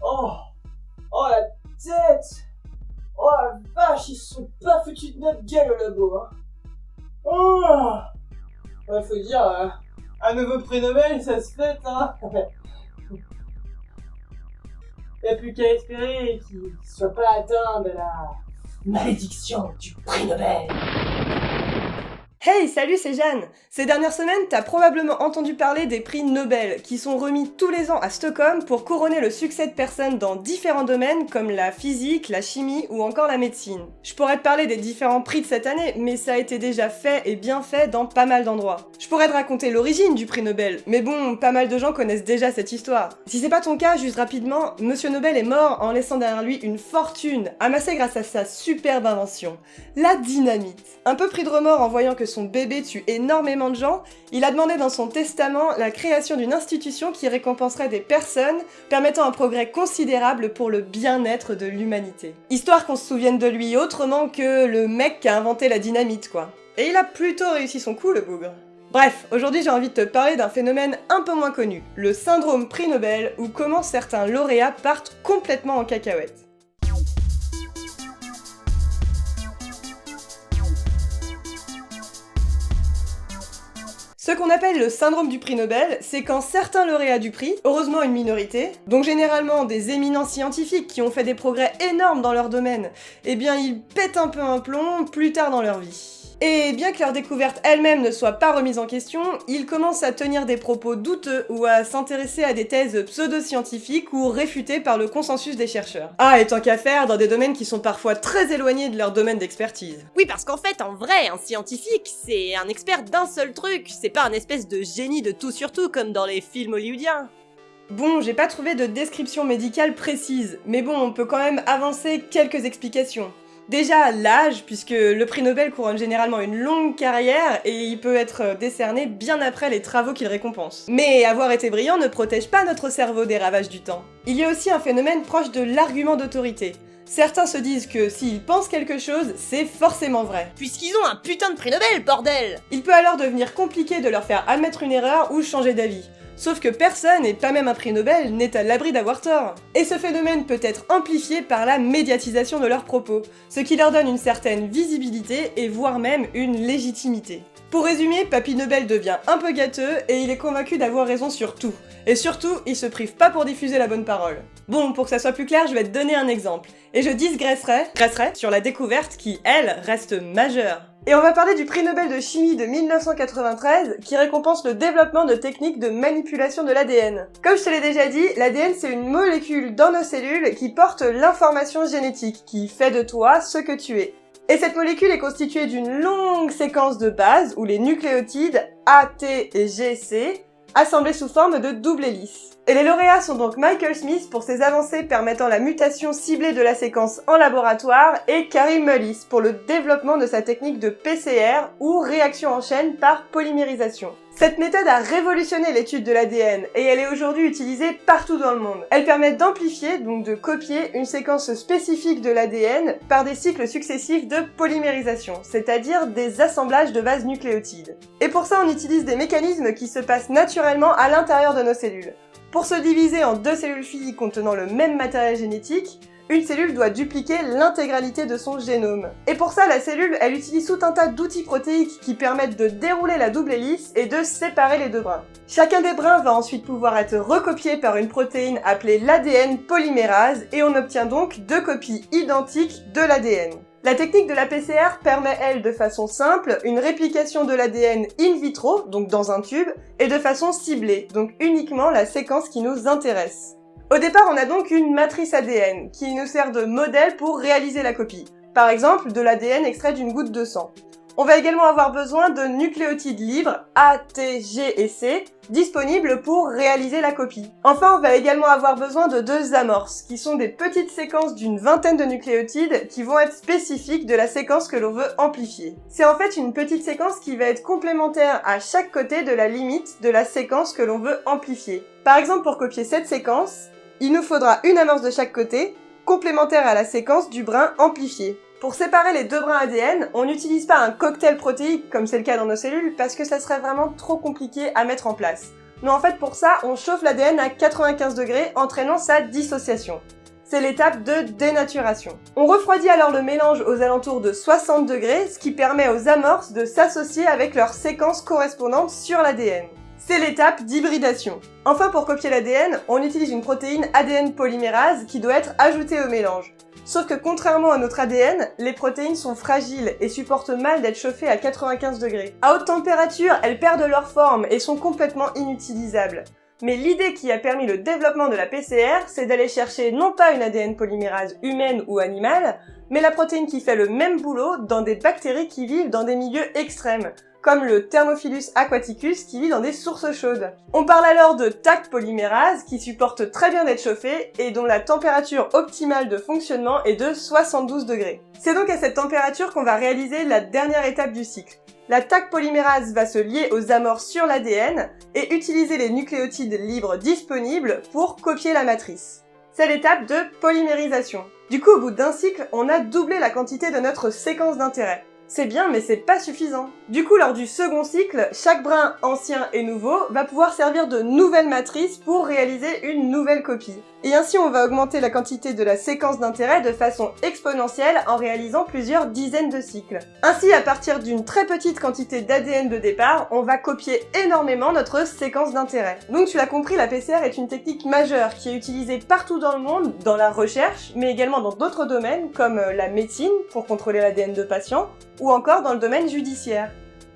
Oh, oh la tête. Oh la vache, ils se sont pas foutus de notre gueule au labo, hein. Oh, ouais, faut dire, un nouveau prix Nobel, ça se fête, hein. Y'a plus qu'à espérer qu'il soit pas atteint de la malédiction du prix Nobel. Hey, salut, c'est Jeanne. Ces dernières semaines, t'as probablement entendu parler des prix Nobel, qui sont remis tous les ans à Stockholm pour couronner le succès de personnes dans différents domaines comme la physique, la chimie ou encore la médecine. Je pourrais te parler des différents prix de cette année, mais ça a été déjà fait et bien fait dans pas mal d'endroits. Je pourrais te raconter l'origine du prix Nobel, mais bon, pas mal de gens connaissent déjà cette histoire. Si c'est pas ton cas, juste rapidement, Monsieur Nobel est mort en laissant derrière lui une fortune, amassée grâce à sa superbe invention, la dynamite. Un peu pris de remords en voyant que son bébé tue énormément de gens, il a demandé dans son testament la création d'une institution qui récompenserait des personnes, permettant un progrès considérable pour le bien-être de l'humanité. Histoire qu'on se souvienne de lui autrement que le mec qui a inventé la dynamite, quoi. Et il a plutôt réussi son coup, le bougre. Bref, aujourd'hui j'ai envie de te parler d'un phénomène un peu moins connu, le syndrome prix Nobel, ou comment certains lauréats partent complètement en cacahuète. Ce qu'on appelle le syndrome du prix Nobel, c'est quand certains lauréats du prix, heureusement une minorité, donc généralement des éminents scientifiques qui ont fait des progrès énormes dans leur domaine, eh bien ils pètent un peu un plomb plus tard dans leur vie. Et bien que leur découverte elle-même ne soit pas remise en question, ils commencent à tenir des propos douteux ou à s'intéresser à des thèses pseudo-scientifiques ou réfutées par le consensus des chercheurs. Ah, et tant qu'à faire, dans des domaines qui sont parfois très éloignés de leur domaine d'expertise. Oui, parce qu'en fait, en vrai, un scientifique, c'est un expert d'un seul truc, c'est pas un espèce de génie de tout sur tout comme dans les films hollywoodiens. Bon, j'ai pas trouvé de description médicale précise, mais bon, on peut quand même avancer quelques explications. Déjà, l'âge, puisque le prix Nobel couronne généralement une longue carrière et il peut être décerné bien après les travaux qu'il récompense. Mais avoir été brillant ne protège pas notre cerveau des ravages du temps. Il y a aussi un phénomène proche de l'argument d'autorité. Certains se disent que s'ils pensent quelque chose, c'est forcément vrai. Puisqu'ils ont un putain de prix Nobel, bordel! Il peut alors devenir compliqué de leur faire admettre une erreur ou changer d'avis. Sauf que personne, et pas même un prix Nobel, n'est à l'abri d'avoir tort. Et ce phénomène peut être amplifié par la médiatisation de leurs propos, ce qui leur donne une certaine visibilité et voire même une légitimité. Pour résumer, Papy Nobel devient un peu gâteux et il est convaincu d'avoir raison sur tout. Et surtout, il se prive pas pour diffuser la bonne parole. Bon, pour que ça soit plus clair, je vais te donner un exemple. Et je digresserai sur la découverte qui, elle, reste majeure. Et on va parler du prix Nobel de chimie de 1993 qui récompense le développement de techniques de manipulation de l'ADN. Comme je te l'ai déjà dit, l'ADN c'est une molécule dans nos cellules qui porte l'information génétique, qui fait de toi ce que tu es. Et cette molécule est constituée d'une longue séquence de bases où les nucléotides A, T et G, C assemblés sous forme de double hélice. Et les lauréats sont donc Michael Smith pour ses avancées permettant la mutation ciblée de la séquence en laboratoire et Kary Mullis pour le développement de sa technique de PCR ou réaction en chaîne par polymérisation. Cette méthode a révolutionné l'étude de l'ADN et elle est aujourd'hui utilisée partout dans le monde. Elle permet d'amplifier, donc de copier, une séquence spécifique de l'ADN par des cycles successifs de polymérisation, c'est-à-dire des assemblages de bases nucléotides. Et pour ça, on utilise des mécanismes qui se passent naturellement à l'intérieur de nos cellules. Pour se diviser en deux cellules filles contenant le même matériel génétique, une cellule doit dupliquer l'intégralité de son génome. Et pour ça, la cellule, elle utilise tout un tas d'outils protéiques qui permettent de dérouler la double hélice et de séparer les deux brins. Chacun des brins va ensuite pouvoir être recopié par une protéine appelée l'ADN polymérase et on obtient donc deux copies identiques de l'ADN. La technique de la PCR permet, elle, de façon simple, une réplication de l'ADN in vitro, donc dans un tube, et de façon ciblée, donc uniquement la séquence qui nous intéresse. Au départ, on a donc une matrice ADN, qui nous sert de modèle pour réaliser la copie. Par exemple, de l'ADN extrait d'une goutte de sang. On va également avoir besoin de nucléotides libres, A, T, G et C, disponibles pour réaliser la copie. Enfin, on va également avoir besoin de deux amorces, qui sont des petites séquences d'une vingtaine de nucléotides qui vont être spécifiques de la séquence que l'on veut amplifier. C'est en fait une petite séquence qui va être complémentaire à chaque côté de la limite de la séquence que l'on veut amplifier. Par exemple, pour copier cette séquence, il nous faudra une amorce de chaque côté, complémentaire à la séquence du brin amplifié. Pour séparer les deux brins ADN, on n'utilise pas un cocktail protéique comme c'est le cas dans nos cellules parce que ça serait vraiment trop compliqué à mettre en place. Non, en fait, pour ça, on chauffe l'ADN à 95 degrés, entraînant sa dissociation. C'est l'étape de dénaturation. On refroidit alors le mélange aux alentours de 60 degrés, ce qui permet aux amorces de s'associer avec leurs séquences correspondantes sur l'ADN. C'est l'étape d'hybridation. Enfin, pour copier l'ADN, on utilise une protéine ADN polymérase qui doit être ajoutée au mélange. Sauf que contrairement à notre ADN, les protéines sont fragiles et supportent mal d'être chauffées à 95 degrés. À haute température, elles perdent leur forme et sont complètement inutilisables. Mais l'idée qui a permis le développement de la PCR, c'est d'aller chercher non pas une ADN polymérase humaine ou animale, mais la protéine qui fait le même boulot dans des bactéries qui vivent dans des milieux extrêmes, comme le Thermophilus aquaticus qui vit dans des sources chaudes. On parle alors de Taq polymérase qui supporte très bien d'être chauffée et dont la température optimale de fonctionnement est de 72 degrés. C'est donc à cette température qu'on va réaliser la dernière étape du cycle. La Taq polymérase va se lier aux amorces sur l'ADN et utiliser les nucléotides libres disponibles pour copier la matrice. C'est l'étape de polymérisation. Du coup, au bout d'un cycle, on a doublé la quantité de notre séquence d'intérêt. C'est bien, mais c'est pas suffisant. Du coup, lors du second cycle, chaque brin ancien et nouveau va pouvoir servir de nouvelle matrice pour réaliser une nouvelle copie. Et ainsi, on va augmenter la quantité de la séquence d'intérêt de façon exponentielle en réalisant plusieurs dizaines de cycles. Ainsi, à partir d'une très petite quantité d'ADN de départ, on va copier énormément notre séquence d'intérêt. Donc tu l'as compris, la PCR est une technique majeure qui est utilisée partout dans le monde, dans la recherche, mais également dans d'autres domaines comme la médecine pour contrôler l'ADN de patients, ou encore dans le domaine judiciaire.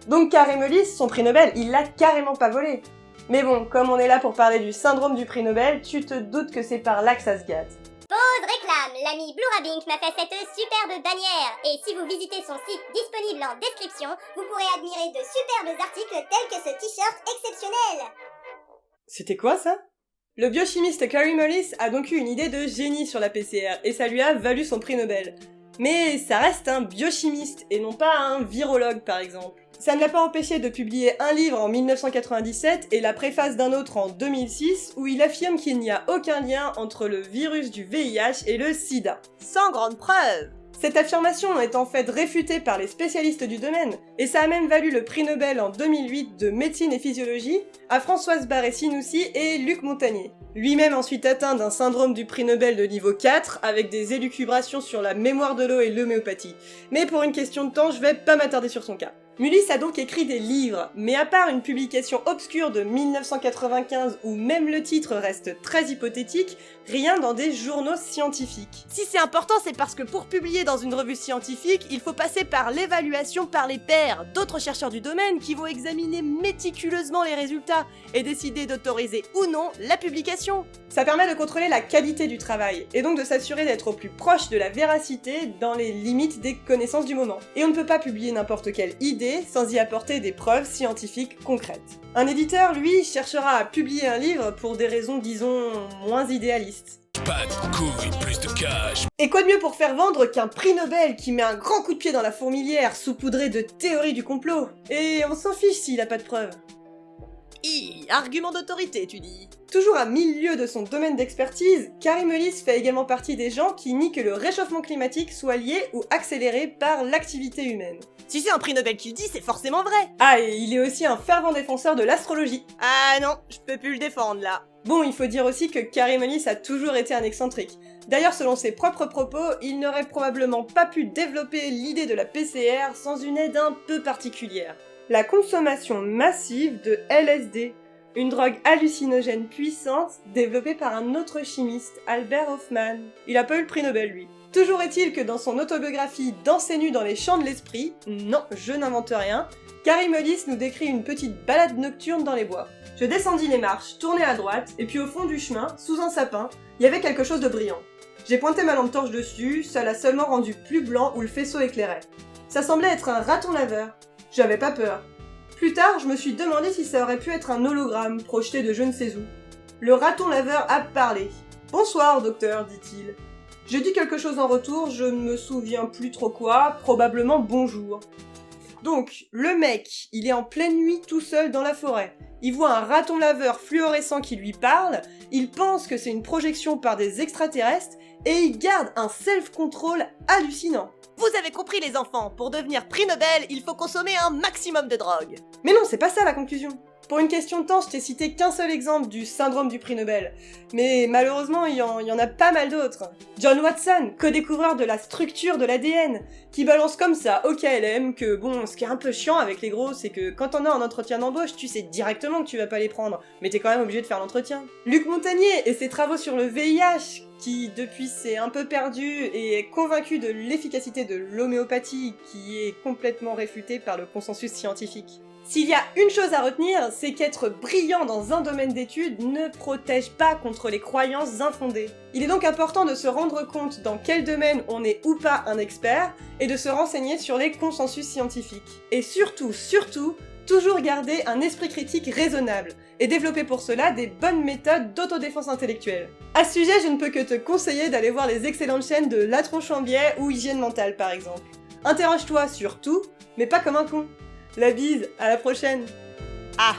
Donc Kary Mullis, son prix Nobel, il l'a carrément pas volé. Mais bon, comme on est là pour parler du syndrome du prix Nobel, tu te doutes que c'est par là que ça se gâte. Pause réclame, l'ami Blue Rabbink m'a fait cette superbe bannière. Et si vous visitez son site disponible en description, vous pourrez admirer de superbes articles tels que ce t-shirt exceptionnel. C'était quoi ça ? Le biochimiste Kary Mullis a donc eu une idée de génie sur la PCR, et ça lui a valu son prix Nobel. Mais ça reste un biochimiste, et non pas un virologue par exemple. Ça ne l'a pas empêché de publier un livre en 1997 et la préface d'un autre en 2006 où il affirme qu'il n'y a aucun lien entre le virus du VIH et le sida. Sans grande preuve. Cette affirmation est en fait réfutée par les spécialistes du domaine, et ça a même valu le prix Nobel en 2008 de médecine et physiologie à Françoise Barré-Sinoussi et Luc Montagnier. Lui-même ensuite atteint d'un syndrome du prix Nobel de niveau 4, avec des élucubrations sur la mémoire de l'eau et l'homéopathie. Mais pour une question de temps, je vais pas m'attarder sur son cas. Mullis a donc écrit des livres, mais à part une publication obscure de 1995 où même le titre reste très hypothétique, rien dans des journaux scientifiques. Si c'est important, c'est parce que pour publier dans une revue scientifique, il faut passer par l'évaluation par les pairs, d'autres chercheurs du domaine qui vont examiner méticuleusement les résultats et décider d'autoriser ou non la publication. Ça permet de contrôler la qualité du travail, et donc de s'assurer d'être au plus proche de la véracité dans les limites des connaissances du moment. Et on ne peut pas publier n'importe quelle idée sans y apporter des preuves scientifiques concrètes. Un éditeur, lui, cherchera à publier un livre pour des raisons, disons, moins idéalistes. Pas de couilles, plus de cash. Et quoi de mieux pour faire vendre qu'un prix Nobel qui met un grand coup de pied dans la fourmilière saupoudré de théories du complot? Et on s'en fiche s'il a pas de preuves. Argument d'autorité, tu dis. Toujours à 1000 lieues de son domaine d'expertise, Kary Mullis fait également partie des gens qui nient que le réchauffement climatique soit lié ou accéléré par l'activité humaine. Si c'est un prix Nobel qui le dit, c'est forcément vrai. Ah, et il est aussi un fervent défenseur de l'astrologie. Ah non, je peux plus le défendre là. Bon, il faut dire aussi que Kary Mullis a toujours été un excentrique. D'ailleurs, selon ses propres propos, il n'aurait probablement pas pu développer l'idée de la PCR sans une aide un peu particulière. La consommation massive de LSD, une drogue hallucinogène puissante développée par un autre chimiste, Albert Hofmann. Il a pas eu le prix Nobel, lui. Toujours est-il que dans son autobiographie Danser nu dans les champs de l'esprit, non, je n'invente rien, Kary Mullis nous décrit une petite balade nocturne dans les bois. Je descendis les marches, tournai à droite, et puis au fond du chemin, sous un sapin, il y avait quelque chose de brillant. J'ai pointé ma lampe torche dessus, ça l'a seulement rendu plus blanc où le faisceau éclairait. Ça semblait être un raton laveur. J'avais pas peur. Plus tard, je me suis demandé si ça aurait pu être un hologramme projeté de je ne sais où. Le raton laveur a parlé. « Bonsoir, docteur, dit-il. » J'ai dit quelque chose en retour, je ne me souviens plus trop quoi, probablement bonjour. Donc, le mec, il est en pleine nuit tout seul dans la forêt. Il voit un raton laveur fluorescent qui lui parle, il pense que c'est une projection par des extraterrestres, et il garde un self-control hallucinant. Vous avez compris les enfants, pour devenir prix Nobel, il faut consommer un maximum de drogue. Mais non, c'est pas ça la conclusion. Pour une question de temps, je t'ai cité qu'un seul exemple du syndrome du prix Nobel, mais malheureusement il y en a pas mal d'autres. John Watson, co-découvreur de la structure de l'ADN, qui balance comme ça au KLM que bon, ce qui est un peu chiant avec les gros, c'est que quand on a un entretien d'embauche, tu sais directement que tu vas pas les prendre, mais t'es quand même obligé de faire l'entretien. Luc Montagnier et ses travaux sur le VIH, qui depuis s'est un peu perdu et est convaincu de l'efficacité de l'homéopathie, qui est complètement réfutée par le consensus scientifique. S'il y a une chose à retenir, c'est qu'être brillant dans un domaine d'études ne protège pas contre les croyances infondées. Il est donc important de se rendre compte dans quel domaine on est ou pas un expert, et de se renseigner sur les consensus scientifiques. Et surtout, toujours garder un esprit critique raisonnable, et développer pour cela des bonnes méthodes d'autodéfense intellectuelle. À ce sujet, je ne peux que te conseiller d'aller voir les excellentes chaînes de Latron Chambier ou Hygiène Mentale par exemple. Interroge-toi sur tout, mais pas comme un con. La bise, à la prochaine. Ah